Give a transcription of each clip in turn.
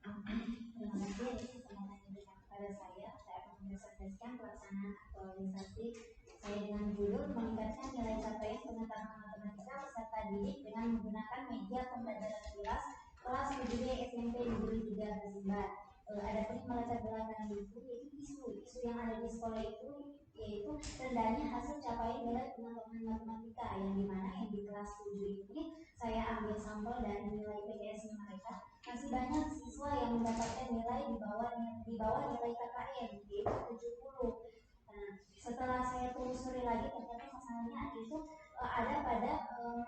Terima kasih atas kesempatan yang diberikan kepada saya. Saya akan mempresentasikan pelaksanaan aktualisasi saya dengan judul meningkatkan nilai capaian pengetahuan matematika peserta didik dengan menggunakan media pembelajaran kelas 7B SMP Negeri 3 Kasimbar. Adapun melatar belakangan itu yaitu isu yang ada di sekolah itu yaitu rendahnya hasil capaian nilai pengetahuan matematika yang dimana yang di kelas 7 ini saya ambil sampel dari nilai PTS mereka. Masih banyak siswa yang mendapatkan nilai di bawah nilai KKM yaitu 70. Nah, setelah saya telusuri lagi ternyata masalahnya itu ada pada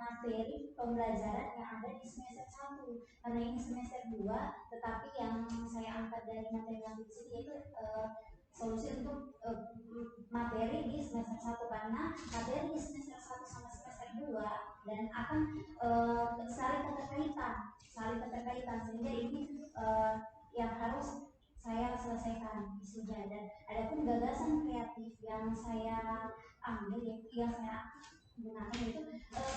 materi pembelajaran yang ada di semester 1. Karena ini semester 2, tetapi yang saya angkat dari materi yang di sini yaitu solusi untuk materi di semester 1 karena materi di semester 1 sama semester 2 dan akan saling keterkaitan sehingga ini yang harus saya selesaikan isunya. Dan adapun gagasan kreatif yang saya ambil yang saya gunakan itu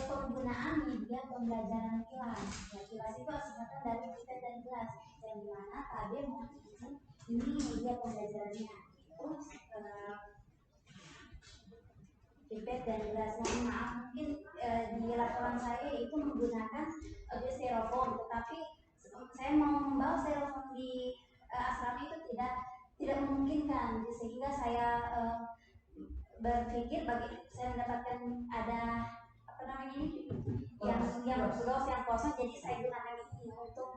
penggunaan media pembelajaran kilas. Ya, kilas itu singkatan dari kita dan kelas yang dimana KB ini media pembelajarannya itu pipet dan gelasnya. Maaf mungkin di laporan saya itu menggunakan styrofoam, tetapi saya mau membawa styrofoam di asrama itu tidak memungkinkan, sehingga saya berpikir bagi saya mendapatkan ada apa namanya ini yang gloss yang kosong, jadi saya gunakan ini untuk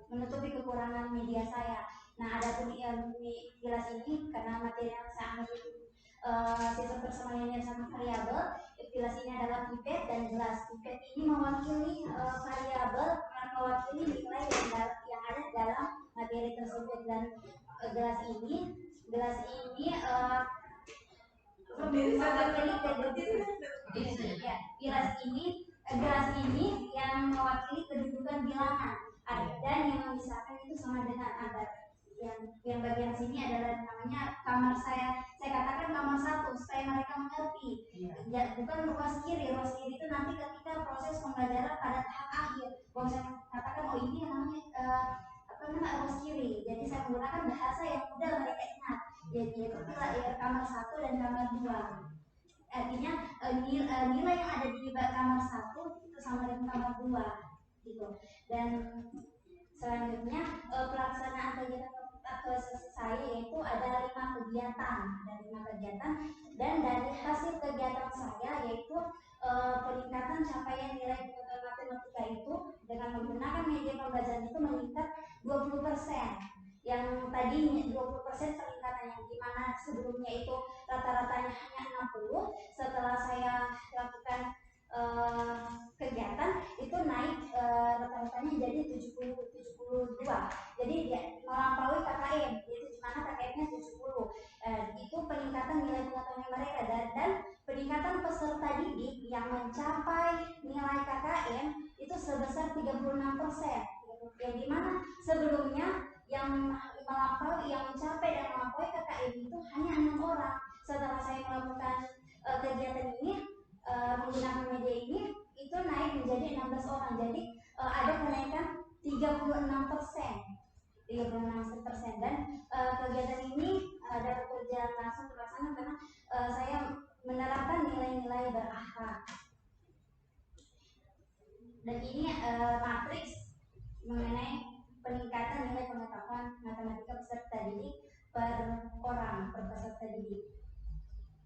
menutupi kekurangan media saya. Nah, adapun gelas ini karena materi yang saya ambil itu sistem persamaan sama variabel, gelas ini adalah pipet dan gelas. Pipet ini mewakili variabel, mewakili nilai yang ada dalam materi tersebut, dan gelas ini gelas ini yang mewakili kedudukan bilangan dan yang memisahkan itu sama dengan ada yang bagian sini adalah namanya kamar saya katakan kamar 1 supaya mereka mengerti. Ya, bukan ruas kiri itu nanti ketika proses pembelajaran pada tahap akhir kalau saya katakan oh ini namanya ruas kiri, jadi saya menggunakan bahasa yang mudah mereka ingat, jadi itu kamar 1 dan kamar 2. Artinya nilai yang ada di kamar 1 itu sama dengan kamar 2 gitu. Dan selanjutnya pelaksanaan kegiatan aktualisasi saya yaitu ada 5 kegiatan, dan dari hasil kegiatan saya yaitu peningkatan capaian nilai pengetahuan matematika itu dengan menggunakan media pembelajaran itu meningkat 20%. Yang tadi 20% peningkatan yang dimana sebelumnya itu rata-ratanya hanya 60, setelah saya lakukan kegiatan itu naik rata-ratanya jadi 72. Jadi dia melampaui KKM, yaitu dimana KKM-nya 70. Itu peningkatan nilai pengetahuan mereka, dan peningkatan peserta didik yang mencapai nilai KKM itu sebesar 36%. Yang dimana sebelumnya yang mencapai dan melampaui KKM itu hanya 6 orang. Setelah saya melakukan kegiatan ini menggunakan media ini itu naik menjadi 16 orang. Jadi ada kenaikan 36%. Dan kegiatan ini ada pekerjaan langsung terlaksana karena saya menerapkan nilai-nilai berakhlak. Dan ini matriks mengenai peningkatan nilai pengetahuan matematika peserta didik per orang, per peserta didik.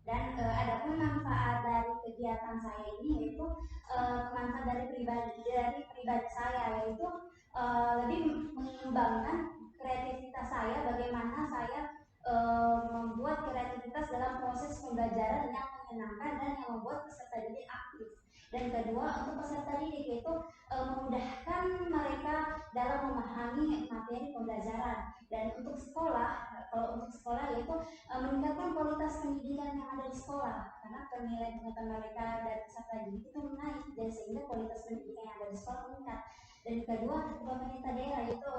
Dan adapun manfaat dari kegiatan saya ini yaitu manfaat dari pribadi saya yaitu lebih mengembangkan kreativitas saya, bagaimana saya membuat kreativitas dalam proses pembelajaran yang menyenangkan dan yang membuat peserta didik aktif. Dan kedua, untuk peserta didik itu memudahkan mereka dalam memahami materi pembelajaran. Dan untuk sekolah, kalau untuk sekolah yaitu meningkatkan kualitas pendidikan yang ada di sekolah, karena penilaian pengetahuan mereka dari peserta didik itu naik, dan sehingga kualitas pendidikan yang ada di sekolah meningkat. Dan kedua, pemerintah daerah itu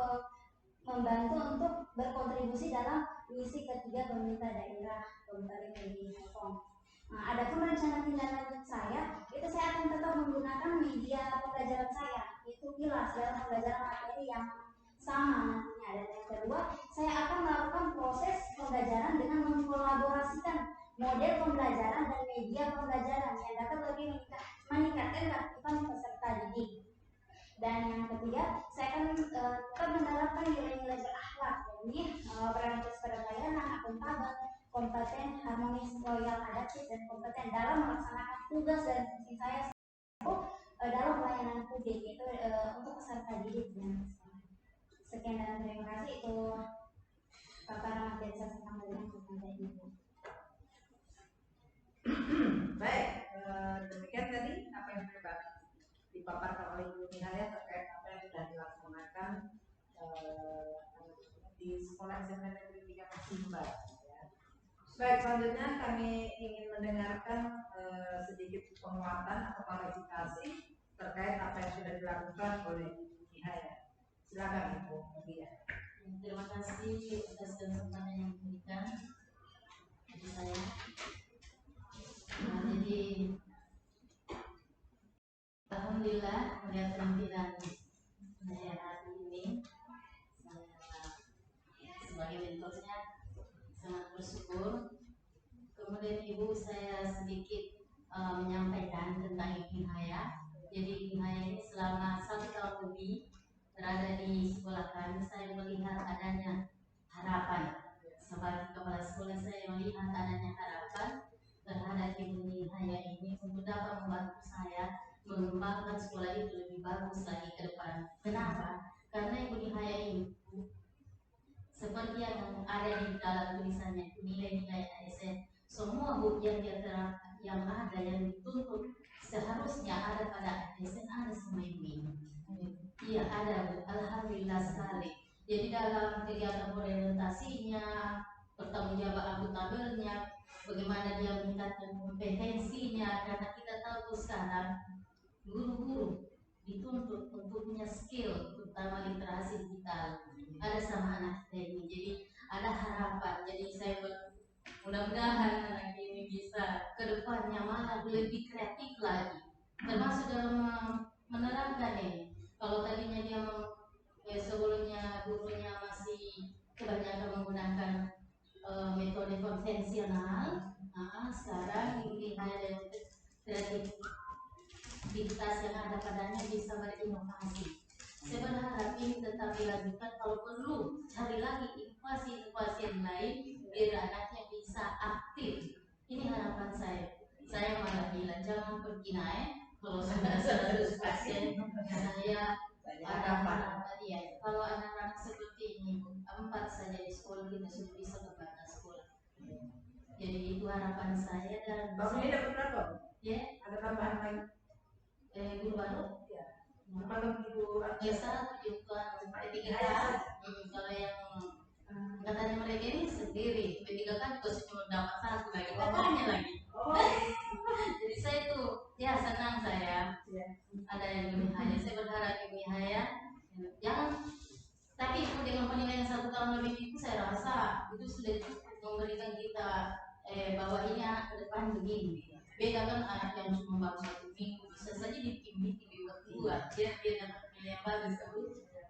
membantu untuk berkontribusi dalam misi ketiga pemerintah daerah Kabupaten Pdi Hongkong. Nah, adapun rencana tindak lanjut saya, itu saya akan tetap menggunakan media pembelajaran saya, yaitu kilas dalam pembelajaran materi yang sama nantinya. Dan yang kedua, saya akan melakukan proses pembelajaran dengan mengkolaborasikan model pembelajaran dan media pembelajaran yang dapat lebih meningkatkan keaktifan peserta didik. Dan yang ketiga, saya akan tetap menerapkan nilai-nilai berakhlak, yakni berantas pada pelayanan, akuntabel, kompeten, harmonis, loyal, adaptif, dan kompeten dalam melaksanakan tugas dan fungsi saya dalam pelayanan publik, itu untuk peserta didik. Sekian dan terima kasih. Itu paparan materi saya tentang pembelajaran ibu. Baik, demikian tadi apa yang sudah dipaparkan oleh Ibu Nihaya terkait apa yang sudah dilaksanakan di sekolah SMA Negeri 3 Pasimban. Ya. Baik, selanjutnya kami ingin mendengarkan sedikit penguatan atau klarifikasi terkait apa yang sudah dilakukan oleh Ibu Nihaya. Silakan Ibu Nihaya. Terima kasih atas kesempatan yang diberikan kepada saya. Jadi alhamdulillah melihat penampilan saya hari ini, saya sebagai mentornya sangat bersyukur. Kemudian Ibu, saya sedikit menyampaikan tentang Ibu Nihaya. Jadi Ibu Nihaya ini selama 1 tahun lebih berada di sekolah kami, saya melihat adanya harapan. Sebagai kepala sekolah, saya melihat adanya harapan terhadap Ibu Nihaya ini untuk dapat membantu saya mengembangkan sekolah itu lebih bagus lagi ke depan. Kenapa? Karena Ibu Nihaya ini seperti yang ada di dalam tulisannya, nilai-nilai ASN, semua buku yang yang ada yang dituntut seharusnya ada pada ASN ada semua ini. Iya ada, Bu. Alhamdulillah sekali. Jadi dalam kegiatan orientasinya, pertanggungjawaban akuntabelnya, bagaimana dia meningkatkan kompetensinya, karena kita tahu sekarang guru-guru dituntut untuk punya skill, terutama literasi digital. Ada sama anak kita ini, jadi ada harapan. Jadi saya mudah-mudahan anak ini bisa ke depannya malah lebih kreatif lagi, termasuk dalam menerapkan ini. Kalau tadinya dia sebelumnya gurunya masih kebanyakan menggunakan metode konvensional, sekarang ini hanya kreativitas yang ada padanya bisa berinovasi. Saya berharap ini tetap dilanjutkan, kalau perlu cari lagi inovasi-inovasi yang lain biar anaknya bisa aktif. Ini harapan saya. Saya malah bilang jangan pergi naik kalau sudah 100%. Saya ada harapan ya. Kalau anak-anak seperti ini 4 saja di sekolah kita sudah bisa berangkat sekolah. Jadi itu harapan saya. Dan Bapak ini dapat berapa? Ya, Ada tambahan lain? guru baru? Ya. Kalau Ibu Biasa jutaan P3K. Kalau yang katanya mereka ini sendiri P3K terus cuma dapat 1 lagi, katanya lagi. Jadi saya tuh ya senang saya ada yang lebih hanya. Saya berharap Ibu Nihaya jangan, tapi itu dengan penilaian 1 tahun lebih itu saya rasa itu sudah cukup memberikan kita bahwa ini anak ke depan begini. Beda kan anak yang cuma baru 1 minggu, bisa saja dibimbing kedua dia dapat nilai yang bagus.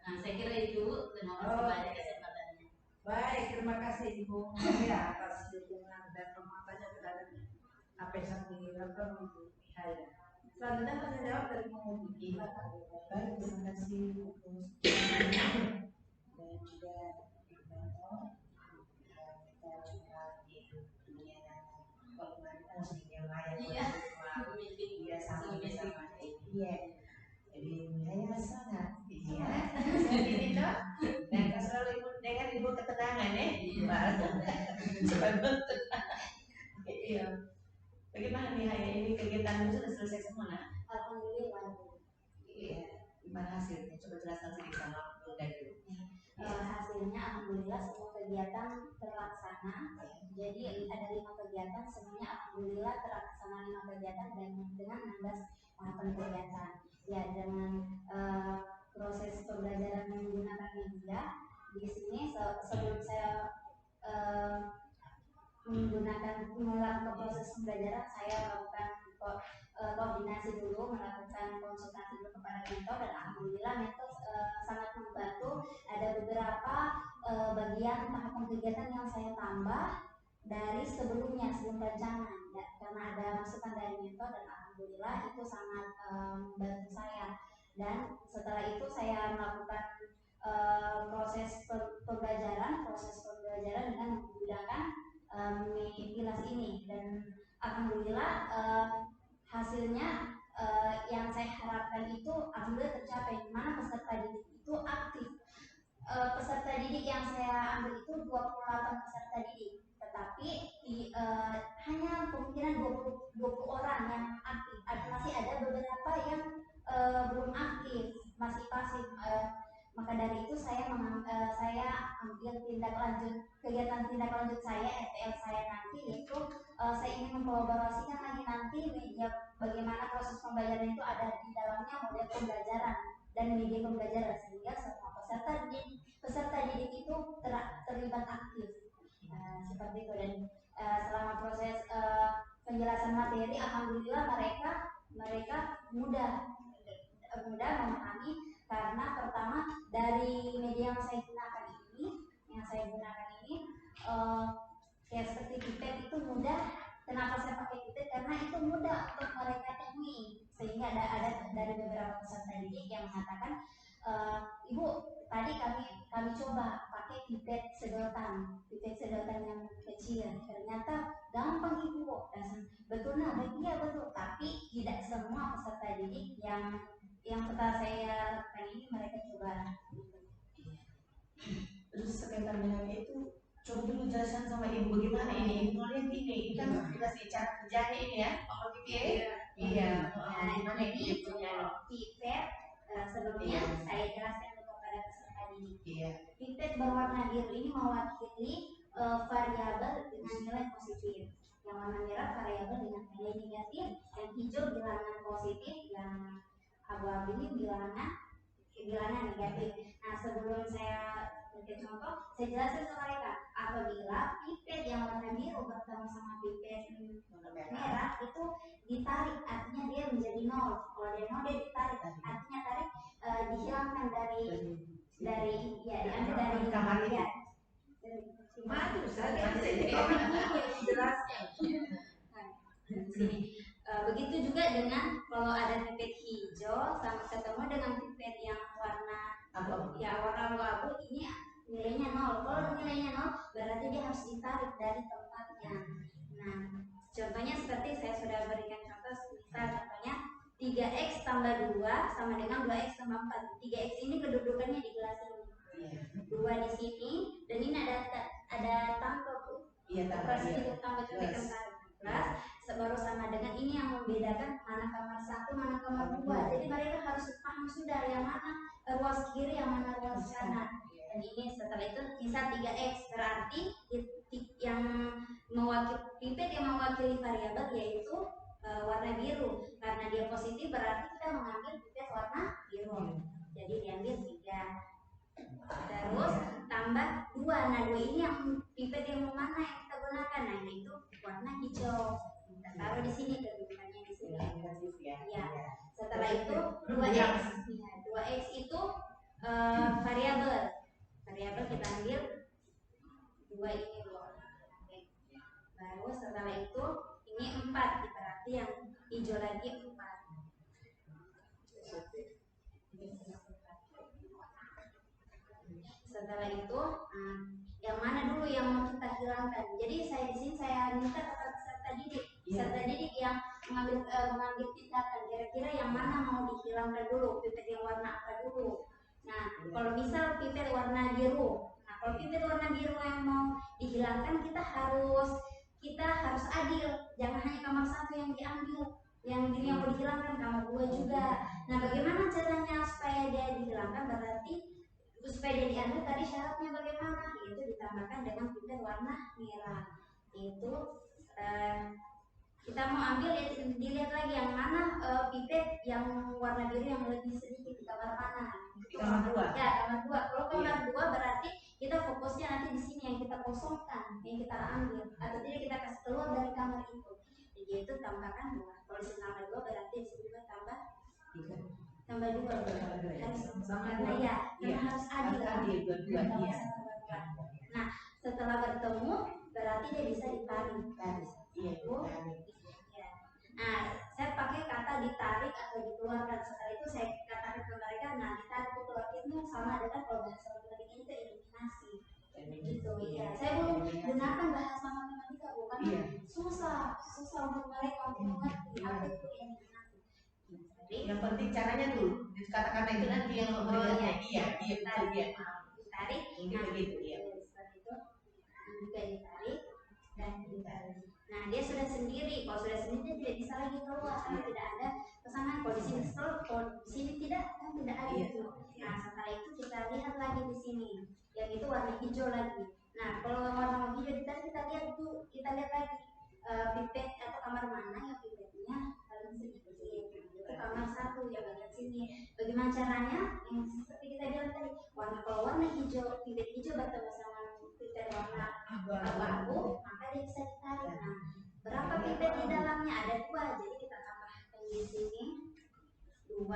Nah saya kira itu. Terima kasih banyak kesempatannya. Baik, terima kasih Ibu ya atas dukungan dan penguatannya terhadap apa yang saya dilakukan Ibu Nihaya. Selanjutnya tanya jawab dari pengemudi. Baik, terima kasih untuk dan juga Ibu kita juga di dunia permainan yang layak dia sama-sama. Iya. Jadi saya sangat ya. Ini toh. Dan selalu ibu dengan ibu ketenangan ya. Iya. Bagaimana nih Haya ini kegiatan sudah selesai semua nak? Alhamdulillah. Iya. Gimana hasilnya? Coba jelaskan sedikit sama dari hasilnya alhamdulillah semua kegiatan terlaksana. Jadi ada 5 kegiatan, semuanya alhamdulillah terlaksana 5 kegiatan dan dengan 16 tahapan kegiatan. Ya dengan proses pembelajaran menggunakan media di sini sebelum saya melakukan proses pembelajaran, saya melakukan koordinasi dulu, melakukan konsultasi dulu kepada mentor, dan alhamdulillah mentor sangat membantu. Ada bagian tahapan kegiatan yang saya tambah dari sebelumnya, sebelum rencana ya, karena ada masukan dari mentor dan alhamdulillah itu sangat membantu saya. Dan setelah itu saya melakukan proses pembelajaran dengan menggunakan pilas ini, dan alhamdulillah hasilnya yang saya harapkan itu alhamdulillah tercapai, di mana peserta didik itu aktif. Peserta didik yang saya ambil itu 28 peserta didik, tetapi hanya kemungkinan 20 orang yang aktif. Masih ada beberapa yang belum aktif, masih pasif. Maka dari itu saya ambil kegiatan tindak lanjut saya, FPL saya nanti, yaitu saya ingin mengkolaborasikan lagi nanti media, bagaimana proses pembelajaran itu ada di dalamnya model pembelajaran dan media pembelajaran, sehingga semua peserta didik itu terlibat aktif. Seperti itu. Dan selama proses penjelasan materi alhamdulillah mereka mudah memahami, karena pertama dari media yang saya gunakan ini kayak seperti pipet itu mudah. Kenapa saya pakai pipet? Karena itu mudah untuk mereka temui, sehingga ada dari beberapa peserta didik yang mengatakan, Ibu, tadi kami coba pakai pipet sedotan yang kecil, ternyata gampang Ibu. Betul, iya betul. Tapi tidak semua peserta didik yang setelah saya lakukan ini mereka coba. Terus sekaitan dengan itu, coba dulu jelaskan sama ibu bagaimana ini. Ibu lihat ini kan dikasih cara kerjanya ini ya, pakai pipet. Iya. Gimana ini pipet? Sebelumnya saya jelaskan kepada peserta didik. Iya. Pipet berwarna biru ini mewakili variabel dengan nilai positif. Yang warna merah variabel dengan nilai negatif, yang hijau bilangan positif, yang abu-abu ini bilangan negatif. Nah, sebelum saya berikan contoh, saya jelaskan ke mereka, apabila pipet yang warna biru bertemu sama pipet merah itu ditarik, artinya dia menjadi 0. Kalau dia 0 dia ditarik, artinya tarik dihilangkan diambil dari kamar ya. Maju saja dijelaskan. Sini. Begitu juga dengan kalau ada pipet hijau sama ketemu dengan pipet yang warna abu-abu, ini nilainya 0. Kalau nilainya 0 berarti dia harus ditarik dari tempatnya. Nah, contohnya seperti saya sudah berikan contoh, contohnya 3x tambah 2 sama dengan 2x tambah 4. 3x ini kedudukannya di kelas ini, 2 di sini, dan ini ada tambah tambah kelas, baru sama dengan ini yang membedakan mana kamar 1 mana kamar 2. Jadi mereka harus paham sudah yang mana ruas kiri, yang mana ruas kanan. Dan ini setelah itu misal 3x berarti yang mewakili pipet yang mewakili variabel yaitu warna biru, karena dia positif berarti kita mengambil pipet warna biru, jadi diambil 3. Terus tambah 2. Nah, 2 ini yang pipet yang mana yang kita gunakan? Nah, itu warna hijau, kita taruh di sini, kedudukannya di sini ya. Setelah itu 2x 2x itu variabel kita ambil 2 ini loh. Baru setelah itu ini 4, berarti yang hijau lagi 4. Setelah itu yang mana dulu yang mau kita hilangkan? Jadi di sini saya minta kepada peserta didik yang mengambil tindakan, kira-kira yang mana mau dihilangkan dulu, pipet yang warna apa dulu. Nah, kalau misal pipet warna biru, kalau pipet warna biru yang mau dihilangkan, kita harus adil, jangan hanya kamar 1 yang diambil, yang mau dihilangkan kamar 2 juga. Nah, bagaimana caranya supaya dia dihilangkan? Berarti supaya dia diambil tadi syaratnya bagaimana? Yaitu ditambahkan dengan pipet warna merah. Itu kita mau ambil, dilihat lagi yang mana pipet yang warna biru yang lebih sedikit di kamar mana? Kamar 2. Ya, kamar 2. Kalau kamar 2 berarti kita fokusnya nanti di sini yang kita kosongkan, yang kita ambil, atau tidak kita kasih keluar dari kamar itu. Jadi itu tambahkan 2. Kalau di kamar 2 berarti di sini juga tambah 2. Harus sama ya, karena harus adil. sama dengan kalau bahasa matematika itu eliminasi gitu ya. Saya belum gunakan bahasa matematika Bu, karena susah untuk mereka untuk mengerti apa itu eliminasi. Yang penting caranya dulu, kata-kata itu nanti yang memberikannya. Iya, betul ya. Ditarik, Begitu ya. setelah itu juga ditarik dan ditarik. Nah dia sudah sendiri, kalau sudah sendiri dia tidak bisa lagi keluar karena tidak ada pesanan. Kalau di sini kalau di sini tidak kan tidak ada itu. Nah setelah itu kita lihat lagi di sini, yang itu warna hijau lagi. Nah kalau warna hijau kita lihat itu, kita lihat lagi pipet atau kamar mana yang pipetnya paling sedikit. Itu kamar satu yang bagian sini. Bagaimana caranya? Yang seperti kita bilang tadi, kalau warna hijau, pipet hijau bertemu sama pipet warna abu-abu, maka dia bisa ditarik. Nah, berapa pipet di dalamnya? Ada 2, jadi kita tambahkan di sini 2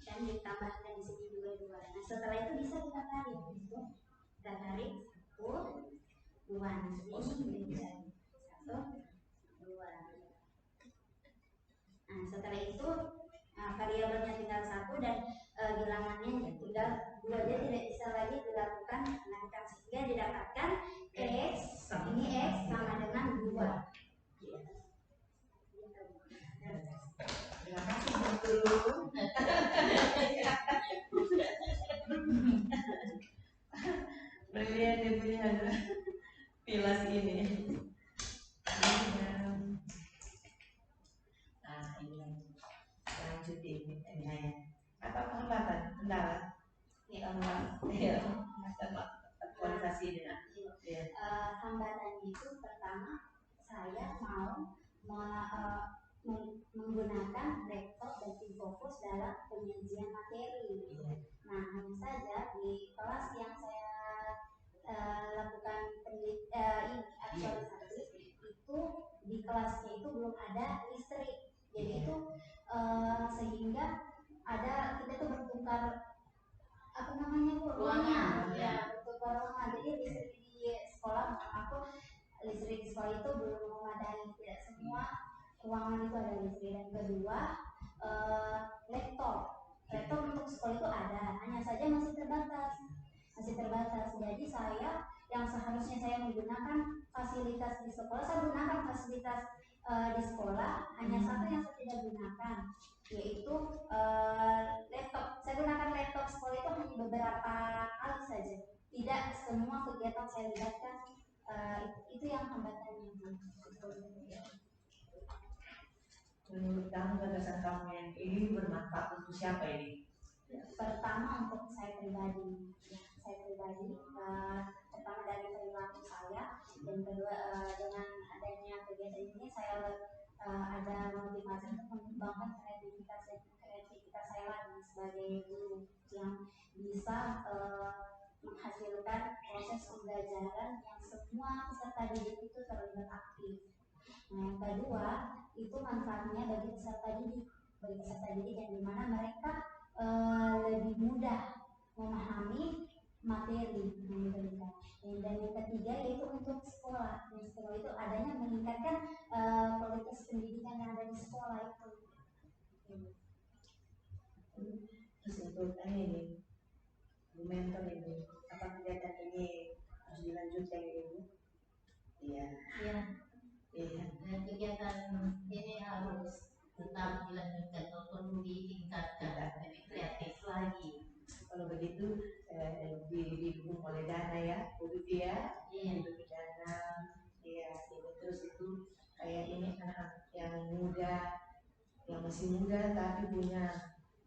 dan ditambahkan di sini juga 2. Nah, setelah itu bisa kita tarik. Kita tarik 1, 2. Nah, ini jadi 1, 2. Nah, setelah itu variabelnya tinggal 1 dan bilangannya tinggal 2. Dia tidak bisa lagi dilakukan kenaikan sehingga didapatkan X, ini X sama dengan 2. Terima kasih Bu. Brilian pilas ini. Nah ini lanjut ini apa hambatan kendala? Iya, aktualisasi ini. Hambatannya itu pertama saya mau menggunakan laptop dan Infokus dalam penyajian materi. Nah hanya saja di kelas yang saya lakukan aktualisasi itu di kelasnya itu belum ada listrik, jadi itu sehingga ada kita tuh bertukar apa namanya Bu, ruangan ya, bertukar ruangan. Jadi listrik di sekolah listrik di sekolah itu belum memadai, tidak semua ruangan itu ada listrik. Dan kedua laptop untuk sekolah itu ada, hanya saja masih terbatas. Jadi saya yang seharusnya saya menggunakan fasilitas di sekolah, saya gunakan fasilitas di sekolah, hanya satu yang saya tidak gunakan, yaitu laptop. Saya gunakan laptop sekolah itu hanya beberapa kali saja, tidak semua kegiatan saya libatkan. Itu yang hambatannya. Menurut kamu gagasan kamu yang ini bermanfaat untuk siapa ini? Pertama untuk saya pribadi, pertama dari perilaku saya, dan kedua dengan adanya kegiatan ini saya ada motivasi untuk mengembangkan kreativitas saya lagi sebagai guru yang bisa menghasilkan proses pembelajaran yang semua peserta didik itu terlibat aktif. Nah yang kedua itu manfaatnya bagi peserta didik yang dimana mereka lebih mudah memahami materi yang diberikan. Dan yang ketiga yaitu untuk sekolah. Di sekolah itu adanya meningkatkan kualitas pendidikan yang ada di sekolah itu. Terus untuk ini mentor ini, apa kegiatan ini harus dilanjutkan Ibu? Iya. Kegiatan ini harus tetap dilanjutkan walaupun ditingkatkan lebih kreatif lagi. Kalau begitu didukung oleh dana ya, Bu Vivi ya, didukung dana, ya ini terus itu kayak ini anak yang muda, yang masih muda tapi punya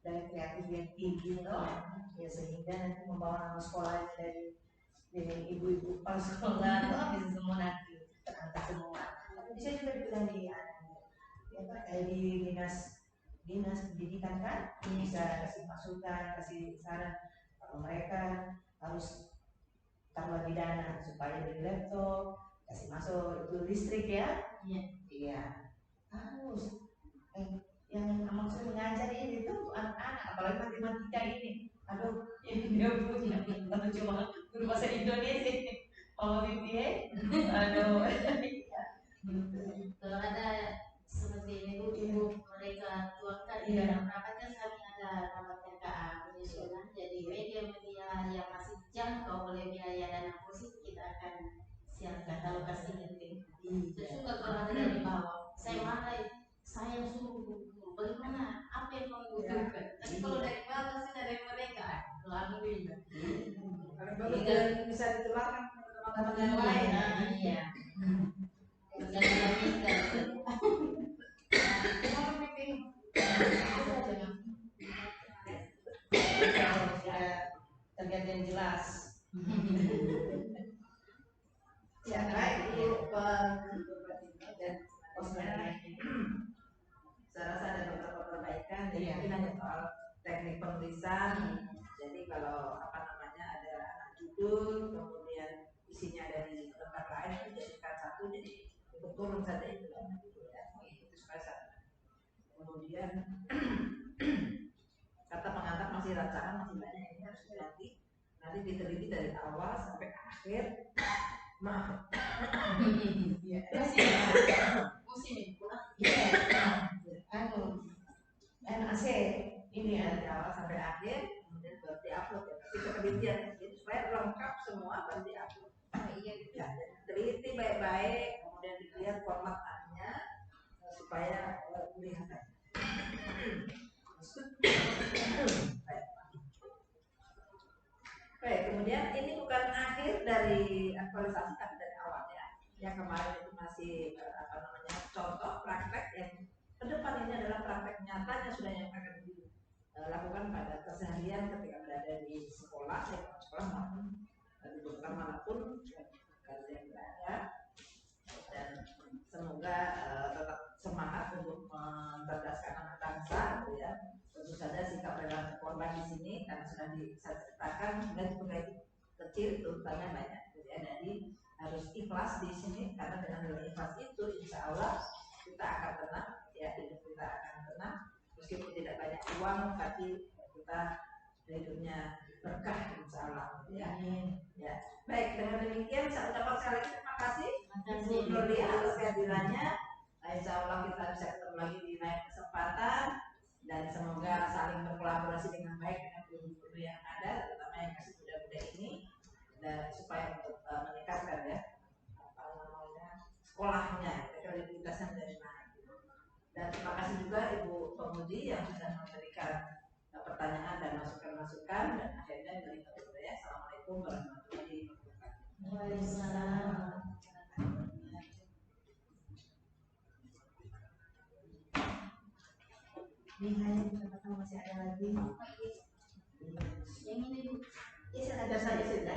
daya kreatif yang tinggi loh, ya sehingga nanti membawa nama sekolahnya dari ibu-ibu kepala sekolah bisa semua nanti terangkat semua. Bisa juga dibilang di kayak di dinas pendidikan kan, bisa kasih masukan, kasih saran kalau mereka harus taruh lagi dana supaya beli laptop, kasih masuk itu listrik ya. Iya. Harus yang maksud mengajar ini tuh anak-anak, apalagi matematika ini. Aduh, ini dia punya atau cuma guru bahasa Indonesia Mama Vivi aduh. Kalau ada seperti ini Bu, mereka tuangkan di dalam rapat kan kami ada rapat RKA penyusunan, jadi Paling bagus bisa ditularkan ke teman-teman yang lain. Iya. Berganti-ganti. Sudah terganti yang jelas. Ya, baik Ibu dan Osmana. Saya rasa ada beberapa perbaikan, jadi mungkin hanya soal teknik penulisan. Jadi kalau apa namanya ada anak judul, kemudian isinya dari lembar lain itu jadikan satu, jadi untuk turun saja itu ya, itu supaya satu. Kemudian kata pengantar masih rancangan masih banyak, ini harus diganti. Nanti diteliti dari awal sampai akhir. Maaf. Musim pulang. NAC ini ya. Dari awal sampai akhir, kemudian baru diupload ya. Tapi penelitian jadi supaya lengkap semua baru diupload. Iya gitu ya. Teliti baik-baik, kemudian dilihat formatnya supaya kelihatan. Baik, kemudian ini bukan akhir dari aktualisasi tapi dari awal ya. Yang kemarin itu masih apa namanya contoh praktek yang ke depan ini adalah praktek nyatanya sudah yang akan dilakukan pada keseharian ketika berada di sekolah, maupun di dokter manapun kalian berada. Dan semoga tetap semangat untuk mencerdaskan anak bangsa, gitu ya. Tentu saja sikap rela korban di sini karena sudah saya ceritakan dan juga kecil terutama banyak, gitu ya. Jadi harus ikhlas di sini karena dengan ikhlas itu insya Allah kita akan tenang, ya hidup kita akan tenang meskipun tidak banyak uang tapi kita hidupnya berkah insya Allah, gitu ya. Ya. Baik, dengan demikian saya ucapkan sekali lagi terima kasih Ibu Nurlia atas kehadirannya. Insya Allah kita bisa ketemu lagi di lain kesempatan dan semoga saling berkolaborasi dengan baik dengan guru-guru yang ada, terutama yang masih muda-muda ini, dan supaya untuk meningkatkan ya apa namanya sekolahnya, kredibilitasnya menjadi naik. Dan terima kasih juga Ibu Penguji yang sudah memberikan pertanyaan dan masukan-masukan dan akhirnya dari saya. Assalamualaikum warahmatullahi wabarakatuh. Waalaikumsalam. Ini hanya kita masih ada lagi. Yang ini Bu. Ada saja sudah.